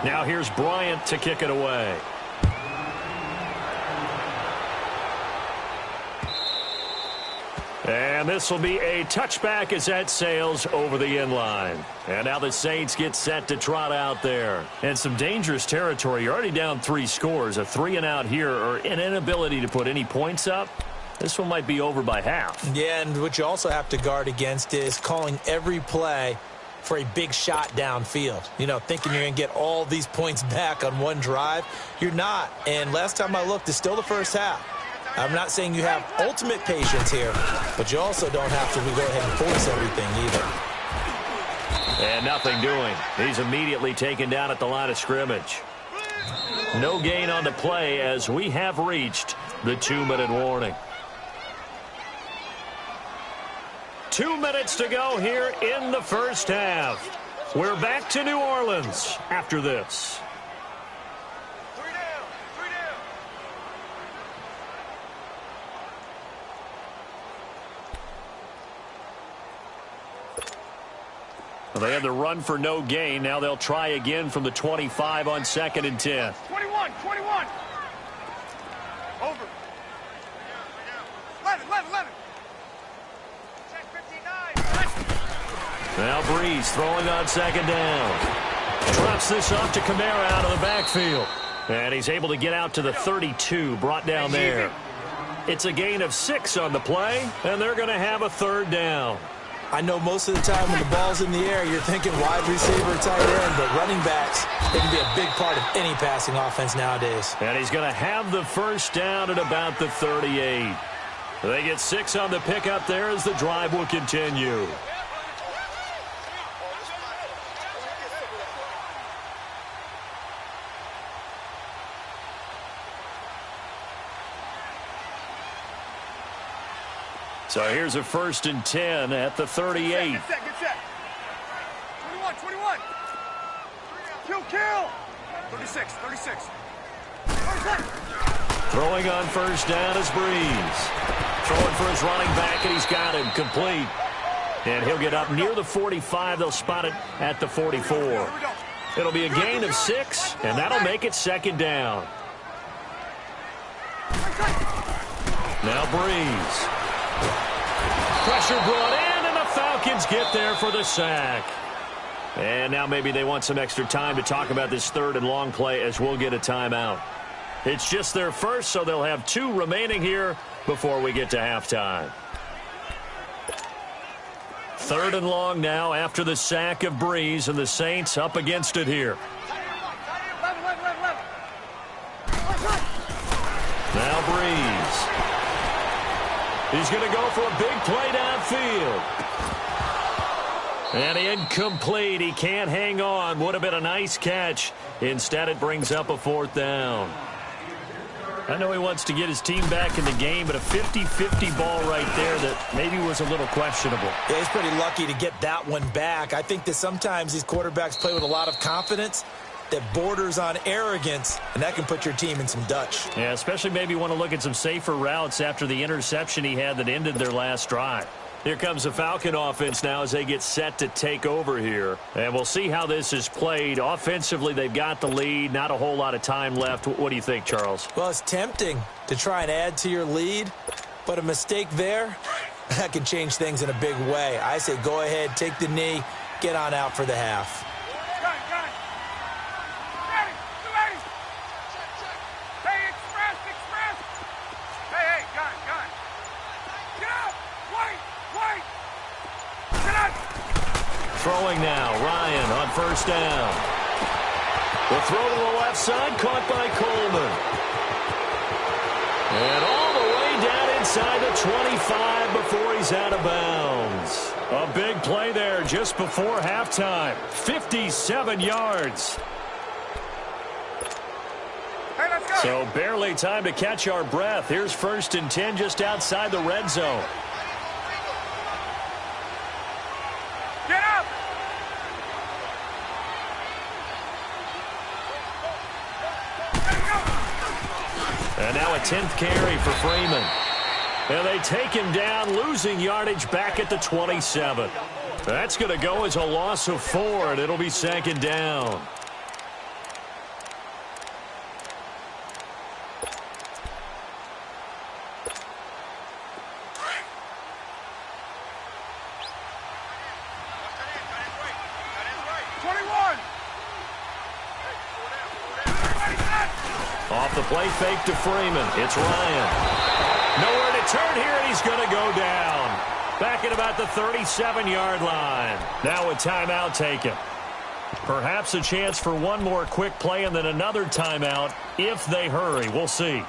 Now here's Bryant to kick it away. And this will be a touchback as that sails over the end line. And now the Saints get set to trot out there. And some dangerous territory. You're already down 3 scores. A 3-and-out here or an inability to put any points up. This one might be over by half. Yeah, and what you also have to guard against is calling every play for a big shot downfield. You know, thinking you're going to get all these points back on one drive. You're not. And last time I looked, it's still the first half. I'm not saying you have ultimate patience here, but you also don't have to go ahead and force everything either. And nothing doing. He's immediately taken down at the line of scrimmage. No gain on the play as we have reached the 2-minute warning. 2 minutes to go here in the first half. We're back to New Orleans after this. They had the run for no gain. Now they'll try again from the 25 on 2nd and 10. 21. Over. 11. Check 59. Now Breeze throwing on 2nd down. Drops this off to Kamara out of the backfield. And he's able to get out to the 32, brought down there. It's a gain of 6 on the play, and they're going to have a 3rd down. I know most of the time when the ball's in the air, you're thinking wide receiver, tight end, but running backs, they can be a big part of any passing offense nowadays. And he's going to have the 1st down at about the 38. They get 6 on the pickup there as the drive will continue. So here's a 1st and 10 at the 38. Good set. 21. Kill. 36. Throwing on 1st down is Breeze. Throwing for his running back, and he's got him complete. And he'll get up near the 45. They'll spot it at the 44. It'll be a gain of 6, and that'll make it 2nd down. Now Breeze. Pressure brought in, and the Falcons get there for the sack. And now maybe they want some extra time to talk about this 3rd and long play as we'll get a timeout. It's just their first, so they'll have 2 remaining here before we get to halftime. 3rd and long now after the sack of Breeze, and the Saints up against it here. Now Breeze. He's going to go for a big play downfield. And incomplete. He can't hang on. Would have been a nice catch. Instead, it brings up a 4th down. I know he wants to get his team back in the game, but a 50-50 ball right there that maybe was a little questionable. Yeah, he's pretty lucky to get that one back. I think that sometimes these quarterbacks play with a lot of confidence that borders on arrogance, and that can put your team in some Dutch. Yeah, especially maybe want to look at some safer routes after the interception he had that ended their last drive. Here comes the Falcon offense now as they get set to take over here. And we'll see how this is played. Offensively, they've got the lead. Not a whole lot of time left. What do you think, Charles? Well, it's tempting to try and add to your lead, but a mistake there, that can change things in a big way. I say go ahead, take the knee, get on out for the half. Throwing now, Ryan on 1st down. The throw to the left side, caught by Coleman. And all the way down inside the 25 before he's out of bounds. A big play there just before halftime. 57 yards. Hey, let's go. So barely time to catch our breath. Here's 1st and 10 just outside the red zone. Get up. And now a 10th carry for Freeman. And they take him down, losing yardage back at the 27. That's going to go as a loss of 4, and it'll be 2nd down. Off the play fake to Freeman. It's Ryan. Nowhere to turn here, and he's going to go down. Back at about the 37-yard line. Now a timeout taken. Perhaps a chance for one more quick play and then another timeout if they hurry. We'll see.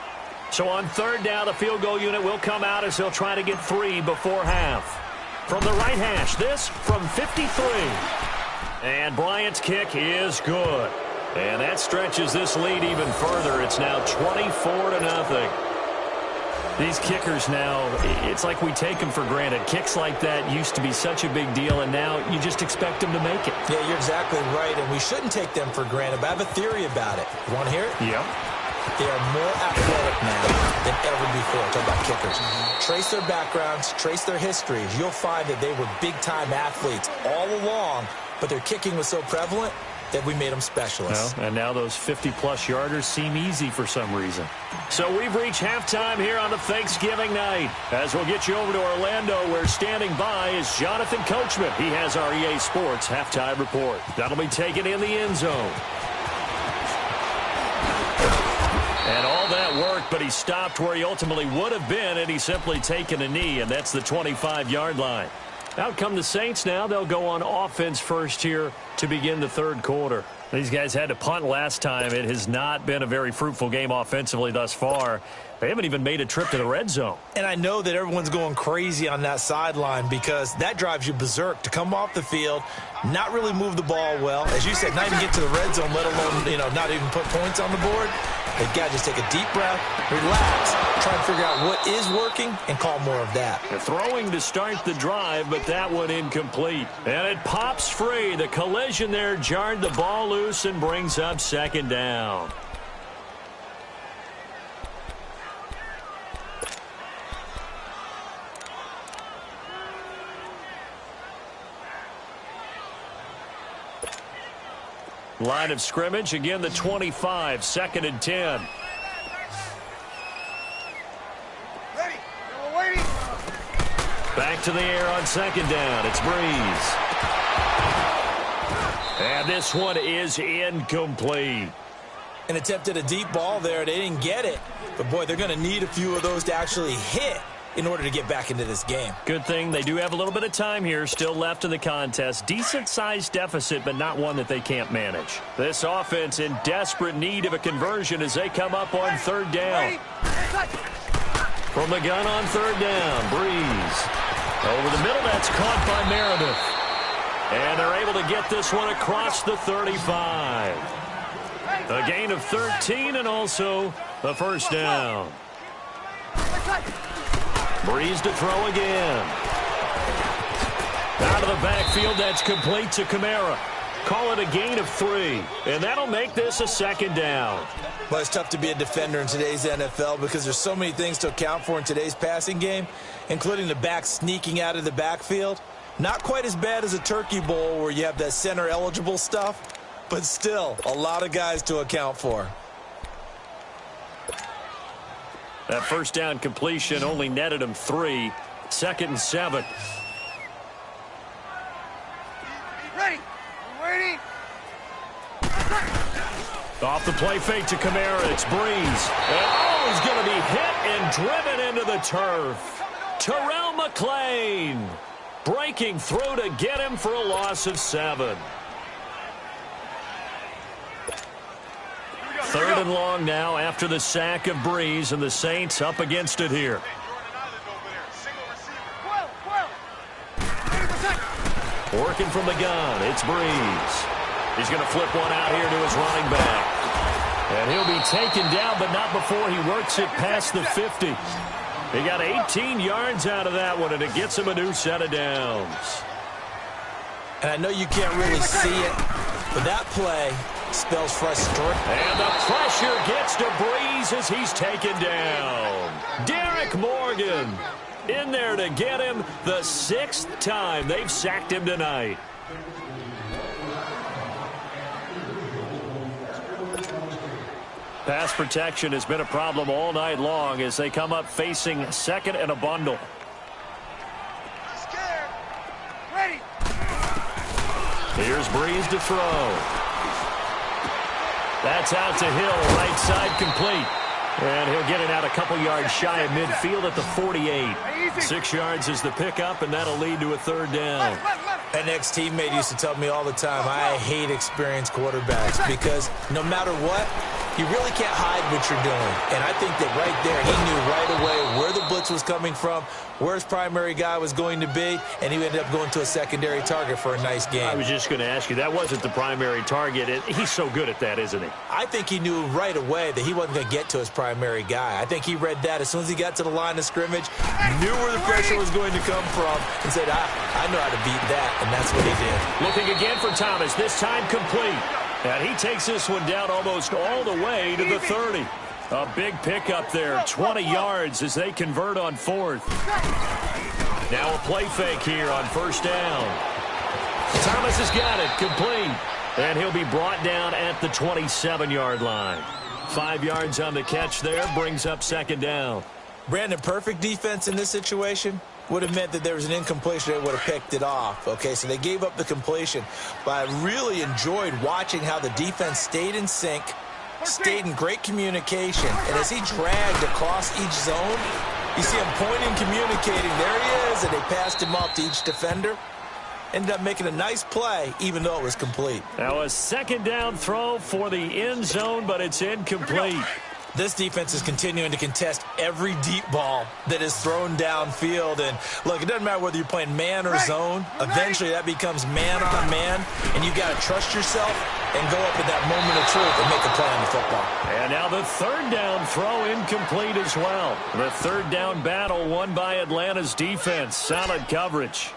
So on third down, the field goal unit will come out as they'll try to get 3 before half. From the right hash, this from 53. And Bryant's kick is good. And that stretches this lead even further. It's now 24-0. These kickers now, it's like we take them for granted. Kicks like that used to be such a big deal, and now you just expect them to make it. Yeah, you're exactly right, and we shouldn't take them for granted, but I have a theory about it. You want to hear it? Yeah. They are more athletic now than ever before. Talk about kickers. Trace their backgrounds, trace their histories. You'll find that they were big-time athletes all along, but their kicking was so prevalent that we made them specialists. Well, and now those 50-plus yarders seem easy for some reason. So we've reached halftime here on a Thanksgiving night. As we'll get you over to Orlando, where standing by is Jonathan Coachman. He has our EA Sports halftime report. That'll be taken in the end zone. And all that worked, but he stopped where he ultimately would have been, and he's simply taken a knee, and that's the 25-yard line. Out come the Saints now. They'll go on offense first here to begin the third quarter. These guys had to punt last time. It has not been a very fruitful game offensively thus far. They haven't even made a trip to the red zone. And I know that everyone's going crazy on that sideline because that drives you berserk to come off the field, not really move the ball well. As you said, not even get to the red zone, let alone, not even put points on the board. They've got to just take a deep breath, relax, try and figure out what is working, and call more of that. They're throwing to start the drive, but that one incomplete. And it pops free. The collision there jarred the ball loose and brings up second down. Line of scrimmage, again the 25, 2nd and 10. Ready. We're waiting. Back to the air on second down. It's Breeze. And this one is incomplete. An attempt at a deep ball there. They didn't get it. But, boy, they're going to need a few of those to actually hit in order to get back into this game. Good thing they do have a little bit of time here still left in the contest. Decent-sized deficit, but not one that they can't manage. This offense in desperate need of a conversion as they come up on third down. From the gun on third down, Breeze. Over the middle, that's caught by Meredith. And they're able to get this one across the 35. A gain of 13 and also a first down. Breeze to throw again. Out of the backfield, that's complete to Kamara. Call it a gain of 3, and that'll make this a second down. Well, it's tough to be a defender in today's NFL because there's so many things to account for in today's passing game, including the back sneaking out of the backfield. Not quite as bad as a turkey bowl where you have that center-eligible stuff, but still a lot of guys to account for. That first down completion only netted him 3. 2nd and 7. Ready. We're waiting. Off the play fake to Kamara. It's Breeze. And he's going to be hit and driven into the turf. Terrell McClain breaking through to get him for a loss of 7. 3rd and long now after the sack of Breeze, and the Saints up against it here. Working from the gun, it's Breeze. He's going to flip one out here to his running back. And he'll be taken down, but not before he works it past the 50. He got 18 yards out of that one, and it gets him a new set of downs. And I know you can't really see it, but that play spells frustration. And the pressure gets to Breeze as he's taken down. Derek Morgan in there to get him the 6th time they've sacked him tonight. Pass protection has been a problem all night long as they come up facing 2nd and a bundle. Scared. Ready. Here's Breeze to throw. That's out to Hill, right side complete. And he'll get it out a couple yards shy of midfield at the 48. 6 yards is the pickup, and that'll lead to a third down. An ex-teammate used to tell me all the time, I hate experienced quarterbacks because no matter what, you really can't hide what you're doing. And I think that right there, he knew right away where the blitz was coming from, where his primary guy was going to be, and he ended up going to a secondary target for a nice game. I was just going to ask you, that wasn't the primary target. He's so good at that, isn't he? I think he knew right away that he wasn't going to get to his primary guy. I think he read that as soon as he got to the line of scrimmage, knew where the pressure was going to come from, and said, I know how to beat that, and that's what he did. Looking again for Thomas, this time complete. And he takes this one down almost all the way to the 30. A big pickup there, 20 yards as they convert on 4th. Now a play fake here on 1st down. Thomas has got it, complete. And he'll be brought down at the 27-yard line. 5 yards on the catch there, brings up 2nd down. Brandon, perfect defense in this situation would have meant that there was an incompletion. They would have picked it off. Okay, so they gave up the completion. But I really enjoyed watching how the defense stayed in sync, stayed in great communication. And as he dragged across each zone, you see him pointing, communicating. There he is, and they passed him off to each defender. Ended up making a nice play, even though it was complete. Now a 2nd down throw for the end zone, but it's incomplete. This defense is continuing to contest every deep ball that is thrown downfield. And, look, it doesn't matter whether you're playing man or zone. Eventually, that becomes man-on-man, and you got to trust yourself and go up at that moment of truth and make a play on the football. And now the 3rd down throw incomplete as well. The 3rd down battle won by Atlanta's defense. Solid coverage.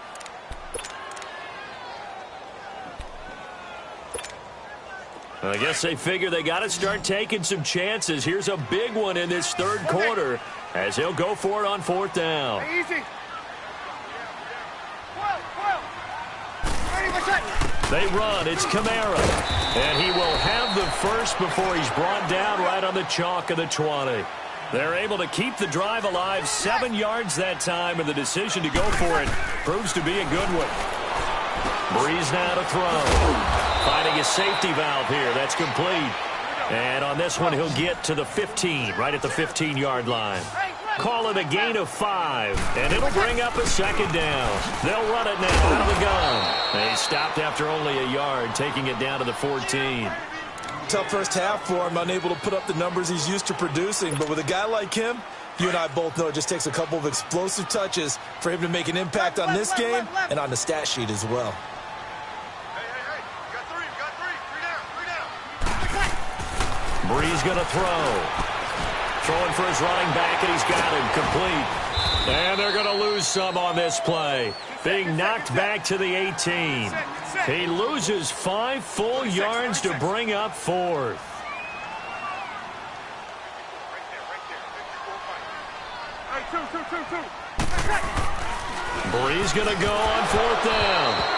I guess they figure they got to start taking some chances. Here's a big one in this 3rd quarter as he'll go for it on 4th down. Easy. They run. It's Kamara. And he will have the first before he's brought down right on the chalk of the 20. They're able to keep the drive alive, 7 yards that time, and the decision to go for it proves to be a good one. Breeze now to throw. Finding a safety valve here. That's complete. And on this one, he'll get to the 15, right at the 15-yard line. Call it a gain of 5, and it'll bring up a 2nd down. They'll run it now out of the gun. They stopped after only a yard, taking it down to the 14. Tough first half for him, unable to put up the numbers he's used to producing. But with a guy like him, you and I both know it just takes a couple of explosive touches for him to make an impact on this game and on the stat sheet as well. Breeze going to throw. Throwing for his running back, and he's got him complete. And they're going to lose some on this play. Being knocked back to the 18. He loses 5 full yards to bring up 4th. Breeze going to go on 4th down.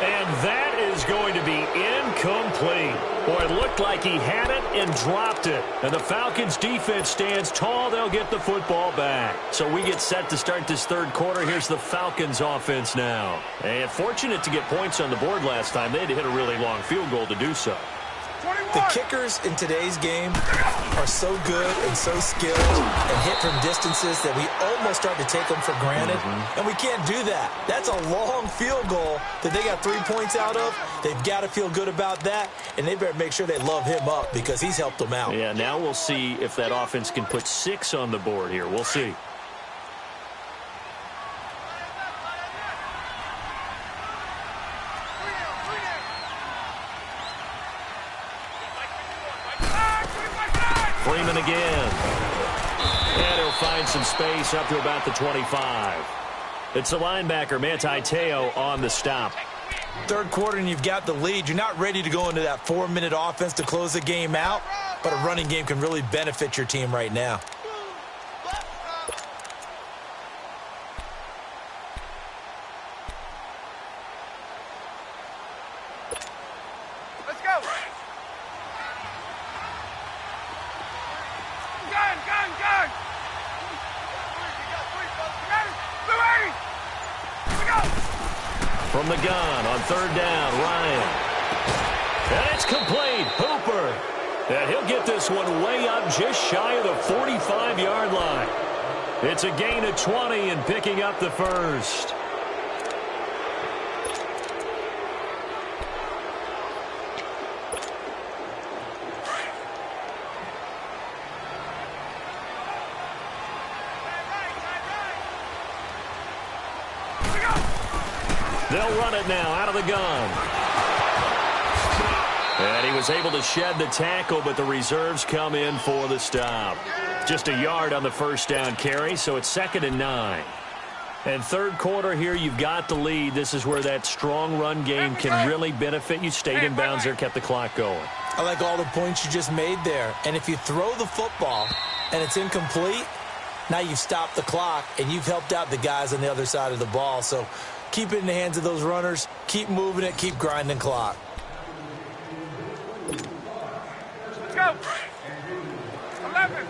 And that is going to be incomplete. Boy, it looked like he had it and dropped it. And the Falcons' defense stands tall. They'll get the football back. So we get set to start this 3rd quarter. Here's the Falcons' offense now. And fortunate to get points on the board last time. They had to hit a really long field goal to do so. The kickers in today's game are so good and so skilled and hit from distances that we almost start to take them for granted. And we can't do that. That's a long field goal that they got 3 points out of. They've got to feel good about that, and they better make sure they love him up because he's helped them out. Yeah, now we'll see if that offense can put 6 on the board here. We'll see. Freeman again. And he'll find some space up to about the 25. It's the linebacker, Manti Te'o, on the stop. 3rd quarter and you've got the lead. You're not ready to go into that 4-minute offense to close the game out, but a running game can really benefit your team right now. Let's go. Gun. From the gun on 3rd down, Ryan. And it's complete. Hooper And he'll get this one way up just shy of the 45-yard line. It's a gain of 20 and picking up the first. They'll run it now out of the gun. And he was able to shed the tackle, but the reserves come in for the stop. Just a yard on the first down carry, so it's 2nd and 9. And third quarter here, you've got the lead. This is where that strong run game can really benefit you. Stayed in bounds there, kept the clock going. I like all the points you just made there. And if you throw the football and it's incomplete, now you've stopped the clock and you've helped out the guys on the other side of the ball. So keep it in the hands of those runners. Keep moving it. Keep grinding clock. Let's go. 11.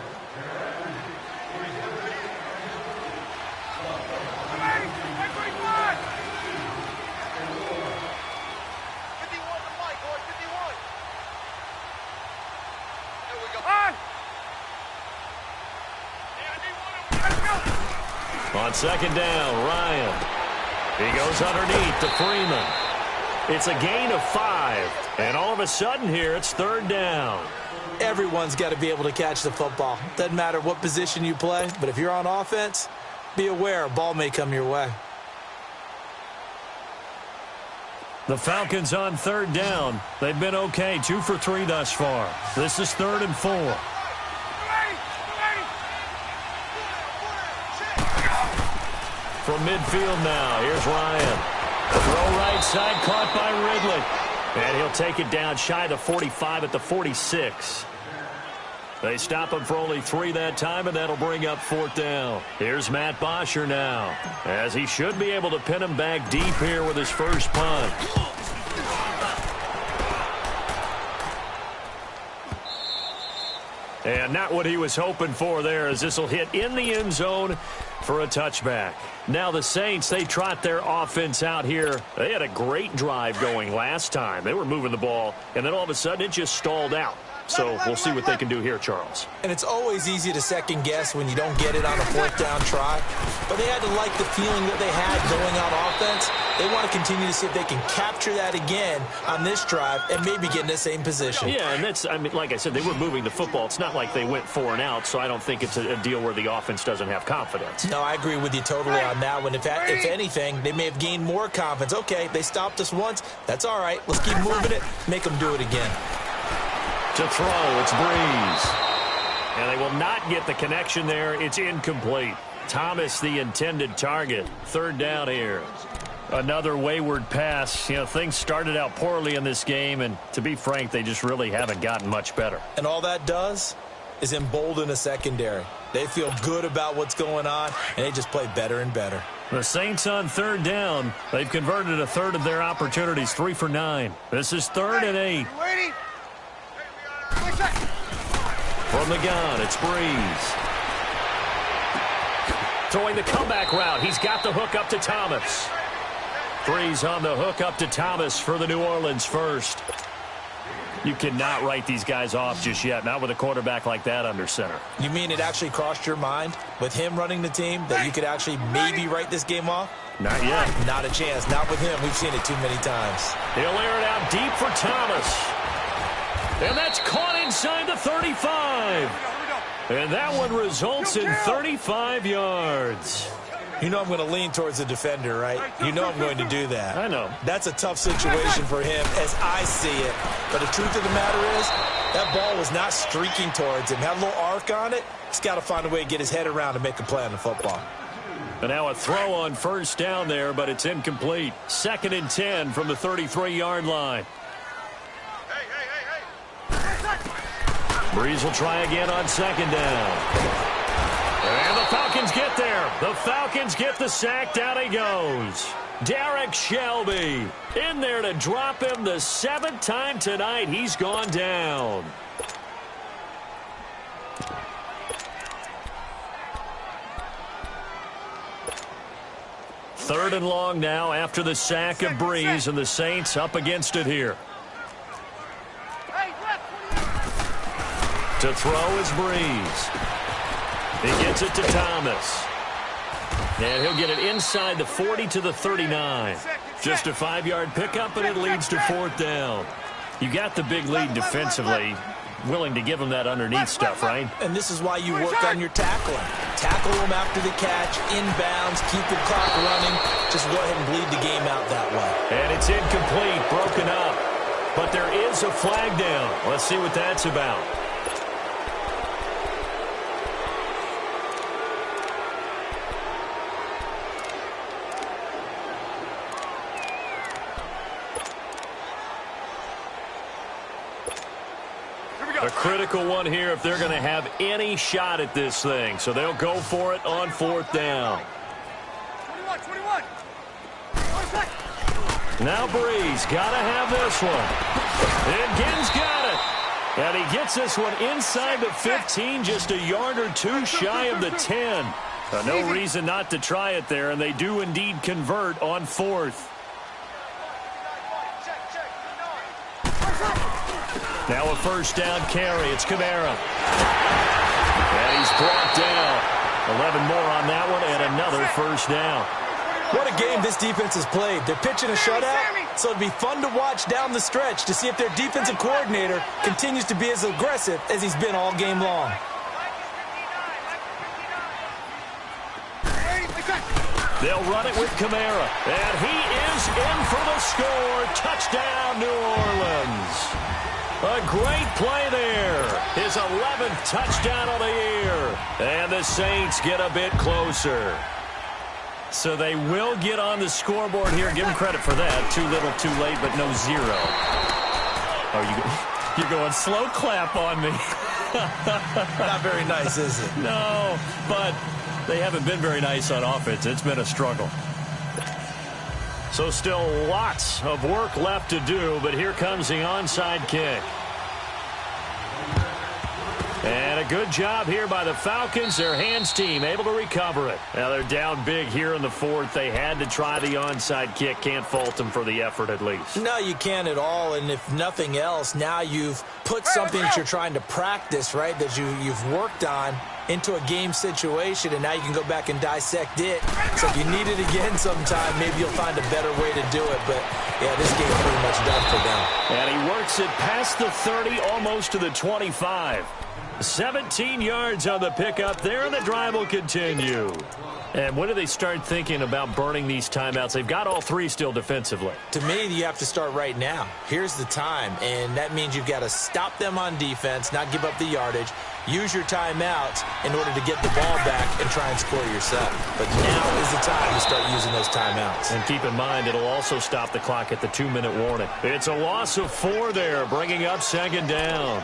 On 2nd down, Ryan. He goes underneath to Freeman. It's a gain of 5. And all of a sudden here, it's 3rd down. Everyone's got to be able to catch the football. Doesn't matter what position you play, but if you're on offense, be aware a ball may come your way. The Falcons on 3rd down. They've been okay, 2 for 3 thus far. This is 3rd and 4. From midfield now, here's Ryan. Throw right side, caught by Ridley. And he'll take it down shy of the 45 at the 46. They stop him for only 3 that time, and that'll bring up 4th down. Here's Matt Bosher now, as he should be able to pin him back deep here with his first punt. And not what he was hoping for there, as this will hit in the end zone for a touchback. Now the Saints, they trot their offense out here. They had a great drive going last time. They were moving the ball, and then all of a sudden it just stalled out. So we'll see what they can do here, Charles. And it's always easy to second guess when you don't get it on a 4th down try. But they had to like the feeling that they had going on offense. They want to continue to see if they can capture that again on this drive and maybe get in the same position. Yeah, and that's, I mean, like I said, they were moving the football. It's not like they went 4 and out, so I don't think it's a deal where the offense doesn't have confidence. No, I agree with you totally on that one. If anything, they may have gained more confidence. Okay, they stopped us once. That's all right. Let's keep moving it. Make them do it again. To throw, it's Breeze. And they will not get the connection there. It's incomplete. Thomas, the intended target. 3rd down here. Another wayward pass. You know, things started out poorly in this game, and to be frank, they just really haven't gotten much better. And all that does is embolden a secondary. They feel good about what's going on, and they just play better and better. The Saints on 3rd down. They've converted a third of their opportunities, 3 for 9. This is 3rd and 8. From the gun, it's Breeze. Throwing the comeback route. He's got the hook up to Thomas. Breeze on the hook up to Thomas for the New Orleans first. You cannot write these guys off just yet, not with a quarterback like that under center. You mean it actually crossed your mind with him running the team that you could actually maybe write this game off? Not yet. Not a chance. Not with him. We've seen it too many times. He'll air it out deep for Thomas. And that's caught inside the 35. And that one results in 35 yards. You know I'm going to lean towards the defender, right? You know I'm going to do that. I know. That's a tough situation for him as I see it. But the truth of the matter is, that ball was not streaking towards him. Had a little arc on it. He's got to find a way to get his head around and make a play on the football. And now a throw on 1st down there, but it's incomplete. 2nd and 10 from the 33-yard line. Breeze will try again on 2nd down. And the Falcons get there. The Falcons get the sack. Down he goes. Derek Shelby in there to drop him the 7th time tonight. He's gone down. Third and long now after the sack of Breeze, and the Saints up against it here. To throw is Breeze. He gets it to Thomas. And he'll get it inside the 40 to the 39. Just a 5-yard pickup, and it leads to 4th down. You got the big lead defensively. Willing to give him that underneath stuff, right? And this is why you work on your tackling. Tackle them after the catch, inbounds, keep the clock running. Just go ahead and bleed the game out that way. And it's incomplete, broken up. But there is a flag down. Let's see what that's about. A critical one here if they're going to have any shot at this thing. So they'll go for it on 4th down. 21. Now Breeze got to have this one. And Ginn's got it. And he gets this one inside the 15, just a yard or two shy of the 10. No reason not to try it there, and they do indeed convert on 4th. Now a 1st down carry. It's Kamara. And he's brought down. 11 more on that one and another 1st down. What a game this defense has played. They're pitching a shutout, so it'd be fun to watch down the stretch to see if their defensive coordinator continues to be as aggressive as he's been all game long. They'll run it with Kamara. And he is in for the score. Touchdown, New Orleans. A great play there. His 11th touchdown of the year. And the Saints get a bit closer. So they will get on the scoreboard here. Give them credit for that. Too little, too late, but no 0. Oh, you're going slow clap on me. Not very nice, is it? No, but they haven't been very nice on offense. It's been a struggle. So still lots of work left to do, but here comes the onside kick. And a good job here by the Falcons. Their hands team able to recover it. Now they're down big here in the 4th. They had to try the onside kick. Can't fault them for the effort at least. No, you can't at all. And if nothing else, now you've put something that you're trying to practice, right, that you've worked on into a game situation, and now you can go back and dissect it. So if you need it again sometime, maybe you'll find a better way to do it. But, yeah, this game's pretty much done for them. And he works it past the 30, almost to the 25. 17 yards on the pickup there, and the drive will continue. And when do they start thinking about burning these timeouts? They've got all 3 still defensively. To me, you have to start right now. Here's the time, and that means you've got to stop them on defense, not give up the yardage, use your timeouts in order to get the ball back and try and score yourself. But now is the time to start using those timeouts. And keep in mind, it'll also stop the clock at the 2-minute warning. It's a loss of 4 there, bringing up 2nd down.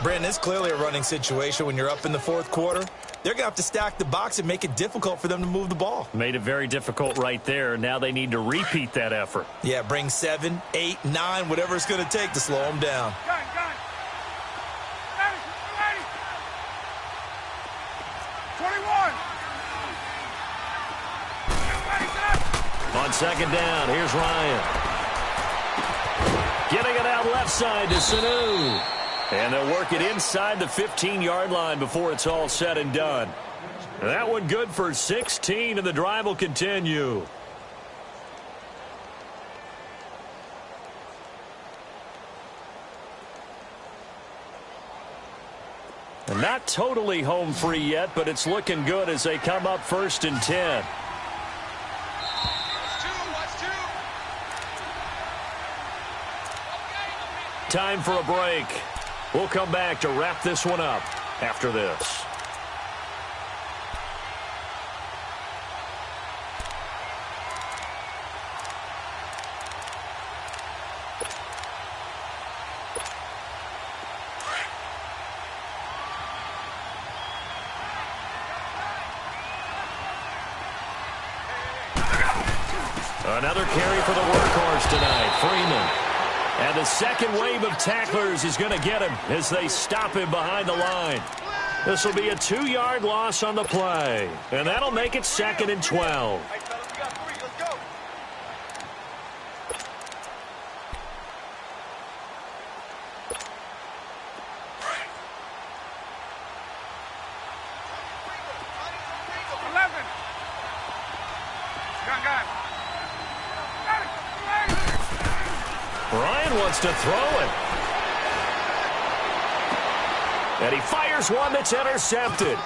Brandon, it's clearly a running situation when you're up in the 4th quarter. They're going to have to stack the box and make it difficult for them to move the ball. Made it very difficult right there. Now they need to repeat that effort. Yeah, bring 7, 8, 9, whatever it's going to take to slow them down. Gun. 21. On 2nd down, here's Ryan. Getting it out left side to Sanu. And they'll work it inside the 15-yard line before it's all said and done. That one good for 16, and the drive will continue. And not totally home free yet, but it's looking good as they come up 1st and 10. Time for a break. We'll come back to wrap this one up after this. Another carry for the workhorse tonight, Freeman. And the second wave of tacklers is going to get him as they stop him behind the line. This will be a 2-yard loss on the play. And that'll make it 2nd and 12. again, wants to throw it. And he fires one that's intercepted.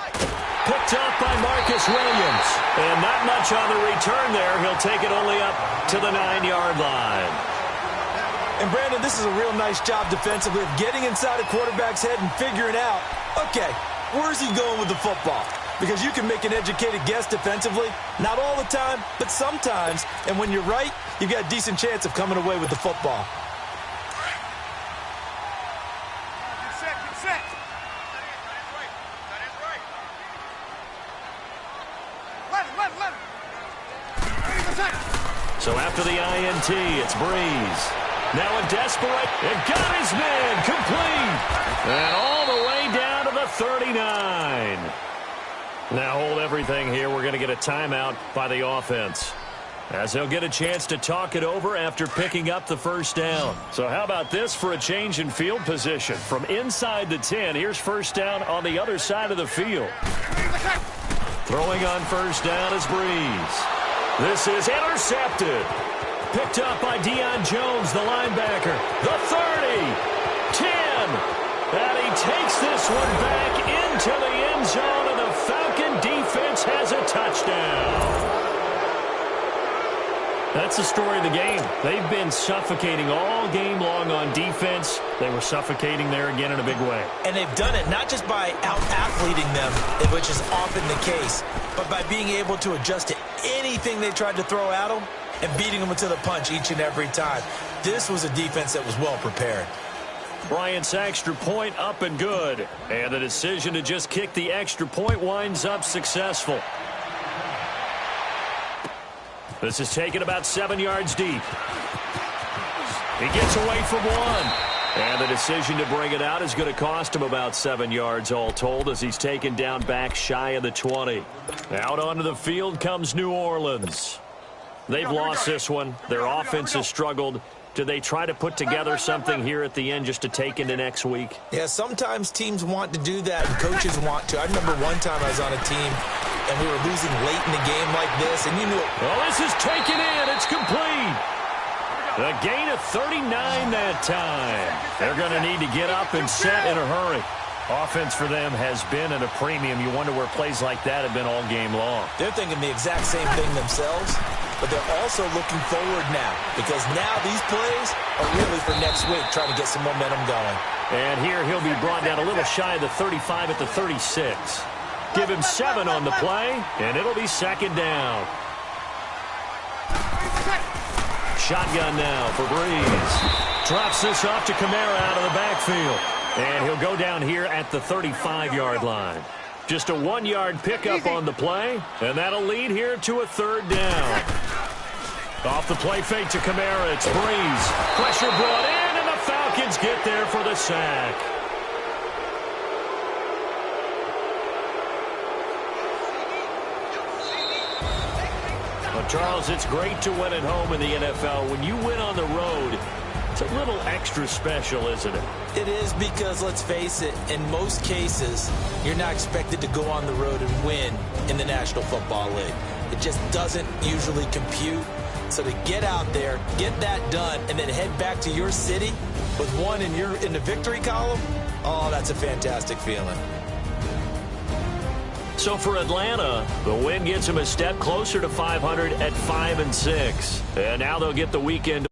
Picked up by Marcus Williams. And not much on the return there. He'll take it only up to the 9-yard line. And, Brandon, this is a real nice job defensively of getting inside a quarterback's head and figuring out, okay, where's he going with the football? Because you can make an educated guess defensively. Not all the time, but sometimes. And when you're right, you've got a decent chance of coming away with the football. Get set, get set. Let him. So after the INT, it's Breeze. Now a desperate, and got his man complete. And all the way down to the 39. Now hold everything here. We're going to get a timeout by the offense, as he'll get a chance to talk it over after picking up the first down. So how about this for a change in field position? From inside the 10, here's first down on the other side of the field. Throwing on first down is Breeze. This is intercepted. Picked up by Deion Jones, the linebacker. The 30, 10. And he takes this one back into the end zone, and the Falcon defense has a touchdown. That's the story of the game. They've been suffocating all game long on defense. They were suffocating there again in a big way. And they've done it not just by out-athleting them, which is often the case, but by being able to adjust to anything they tried to throw at them and beating them to the punch each and every time. This was a defense that was well prepared. Bryant's extra point up and good. And the decision to just kick the extra point winds up successful. This is taken about 7 yards deep. He gets away from one. And the decision to bring it out is going to cost him about 7 yards all told, as he's taken down back shy of the 20. Out onto the field comes New Orleans. They've lost this one. Their offense has struggled. Do they try to put together something here at the end just to take into next week? Yeah, sometimes teams want to do that, and coaches want to. I remember one time I was on a team, and we were losing late in the game like this, and you knew it. Well, this is taken in. It's complete. A gain of 39 that time. They're going to need to get up and set in a hurry. Offense for them has been at a premium. You wonder where plays like that have been all game long. They're thinking the exact same thing themselves, but they're also looking forward now, because now these plays are really for next week, trying to get some momentum going. And here he'll be brought down a little shy of the 35 at the 36. Give him 7 on the play, and it'll be second down. Shotgun now for Breeze. Drops this off to Kamara out of the backfield. And he'll go down here at the 35-yard line. Just a 1-yard pickup on the play, and that'll lead here to a third down. Off the play fake to Kamara, it's Breeze. Pressure brought in, and the Falcons get there for the sack. Well, Charles, it's great to win at home in the NFL. When you win on the road, it's a little extra special, isn't it? It is, because, let's face it, in most cases, you're not expected to go on the road and win in the National Football League. It just doesn't usually compute. So to get out there, get that done, and then head back to your city with one in the victory column, oh, that's a fantastic feeling. So for Atlanta, the win gets them a step closer to 500 at 5-6. And now they'll get the weekend